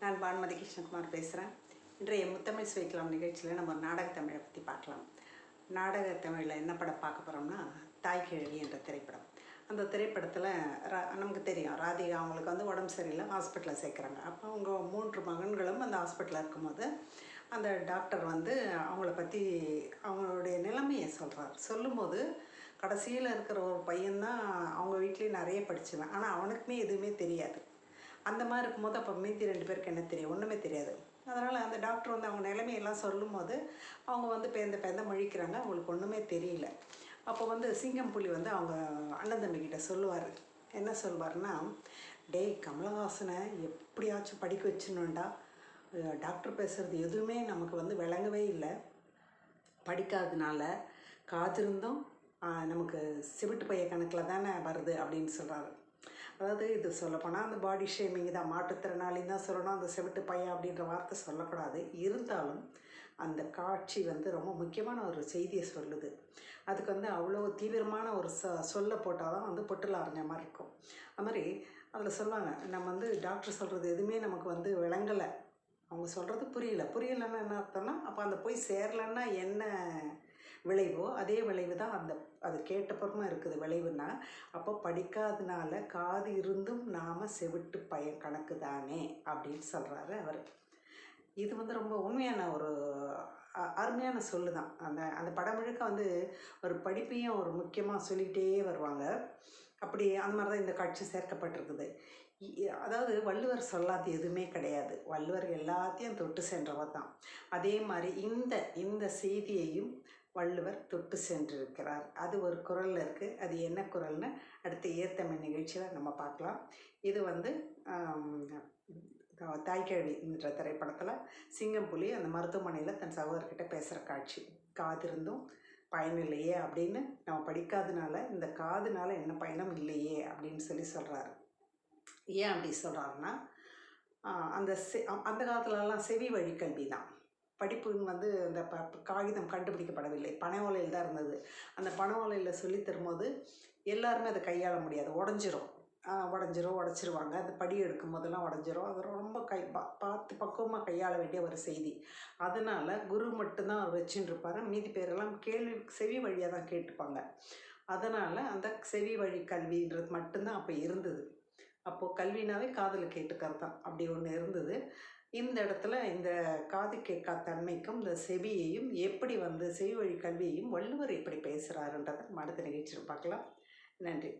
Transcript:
நான் பானுமதி கிருஷ்ணகுமார் பேசுகிறேன். இன்றைய முத்தமிழ் சுவைக்கலாம் நிகழ்ச்சியில் நம்ம நாடகத்தமிழை பற்றி பார்க்கலாம். நாடகத்தமிழில் என்ன படம் பார்க்க போகிறோம்னா தாய்க்கிழவி என்ற திரைப்படம். அந்த திரைப்படத்தில் நமக்கு தெரியும், ராதிகா அவங்களுக்கு வந்து உடம்பு சரியில்லை, ஹாஸ்பிட்டலில் சேர்க்குறாங்க. அப்போ அவங்க 3 மகன்களும் அந்த ஹாஸ்பிட்டலில் இருக்கும்போது அந்த டாக்டர் வந்து அவங்கள பற்றி அவங்களுடைய நிலைமையை சொல்லும்போது கடைசியில் இருக்கிற ஒரு பையன்தான் அவங்க வீட்லேயும் நிறைய படிச்சுவேன், ஆனால் அவனுக்குமே எதுவுமே தெரியாது. அந்த மாதிரி இருக்கும்போது அப்போ மீதி 2 பேருக்கு என்ன தெரியும்? ஒன்றுமே தெரியாது. அதனால் அந்த டாக்டர் வந்து அவங்க நிலைமையெல்லாம் சொல்லும்போது அவங்க வந்து பேந்த முழிக்கிறாங்க, அவங்களுக்கு ஒன்றுமே தெரியல. அப்போ வந்து சிங்கம் புலி வந்து அவங்க அண்ணன் தம்பிக்கிட்ட சொல்லுவார். என்ன சொல்வார்னா, டேய் கமலஹாசனை எப்படியாச்சும் படிக்க வச்சிடணுண்டா, டாக்டர் பேசுகிறது எதுவுமே நமக்கு வந்து விளங்கவே இல்லை, படிக்காதனால காதிருந்தும் நமக்கு சிவிட்டு பைய கணக்கில் தானே வருது அப்படின்னு சொல்கிறாரு. அதாவது இது சொல்லப்போனால் அந்த பாடி ஷேமிங் தான், மாற்றுத்திறனாளின்னு தான் சொல்லணும், அந்த செவிட்டு பையன் அப்படின்ற வார்த்தை சொல்லக்கூடாது. இருந்தாலும் அந்த காட்சி வந்து ரொம்ப முக்கியமான ஒரு செய்தியை சொல்லுது. அதுக்கு வந்து அவ்வளோ தீவிரமான ஒரு சொல்ல போட்டால் தான் வந்து பொட்டில் அரைஞ்ச மாதிரி இருக்கும். அது மாதிரி அதில் சொல்லுவாங்க, நம்ம வந்து டாக்டர் சொல்கிறது எதுவுமே நமக்கு வந்து விளங்கலை, அவங்க சொல்கிறது புரியலைன்னா என்ன அர்த்தம்னா, அப்போ அந்த போய் சேரலைன்னா என்ன விளைவோ அதே விளைவு தான் அது கேட்டப்புறமா இருக்குது விளைவுன்னா, அப்போ படிக்காதனால காது இருந்தும் நாம் செவிட்டு பையன் கணக்கு தானே அப்படின்னு சொல்கிறாரு அவர். இது வந்து ரொம்ப உண்மையான ஒரு அருமையான சொல்லு தான். அந்த படம் முழுக்க வந்து ஒரு படிப்பையும் ஒரு முக்கியமாக சொல்லிகிட்டே வருவாங்க. அப்படி அந்த மாதிரி தான் இந்த காட்சி சேர்க்கப்பட்டிருக்குது. அதாவது வள்ளுவர் சொல்லாது எதுவுமே கிடையாது, வள்ளுவர் எல்லாத்தையும் தொட்டு சென்றவர் தான். அதே மாதிரி இந்த செய்தியையும் வள்ளுவர் தொட்டு சென்றிருக்கிறார். அது ஒரு குறளில் இருக்குது. அது என்ன குறள்னு அடுத்த ஏத்தமிழ் நிகழ்ச்சியில் நம்ம பார்க்கலாம். இது வந்து தாய்க்கிழவி என்ற திரைப்படத்தில் சிங்கம் புலி அந்த மருத்துவமனையில் தன் சகோதரர்கிட்ட பேசுகிற காட்சி. காதிருந்தும் பயனில்லையே அப்படின்னு, நம்ம படிக்காதனால இந்த காதுனால என்ன பயனும் இல்லையே அப்படின்னு சொல்கிறாரு. ஏன் அப்படி சொல்கிறாருன்னா, அந்த காலத்துலலாம் செவி வழி கல்வி தான். படிப்புன்னு வந்து இந்த காகிதம் கண்டுபிடிக்கப்படவில்லை, பனை ஓலையில் தான் இருந்தது. அந்த பனை ஓலையில் சொல்லி தரும்போது எல்லாருமே அதை கையாள முடியாது, உடச்சிருவாங்க. அந்த படி எடுக்கும் போதெல்லாம் உடஞ்சிரும். அது ரொம்ப பார்த்து பக்குவமாக கையாள வேண்டிய ஒரு செய்தி. அதனால் குரு மட்டும்தான் வச்சுன்னு இருப்பார், மீதி பேரெல்லாம் செவி வழியாக தான் கேட்டுப்பாங்க. அதனால் அந்த செவி வழி கல்வின்றது மட்டும்தான் அப்போ இருந்தது. அப்போது கல்வினாவே காதில் கேட்டுக்கிறது தான், அப்படி ஒன்று இருந்தது. இந்த இடத்துல இந்த காது கேட்கா தன்மைக்கும் இந்த செவியையும் எப்படி வந்து செவி வழி கல்வியையும் வள்ளுவர் எப்படி பேசுகிறாருன்றதை அடுத்த நிகழ்ச்சியில் பார்க்கலாம். நன்றி.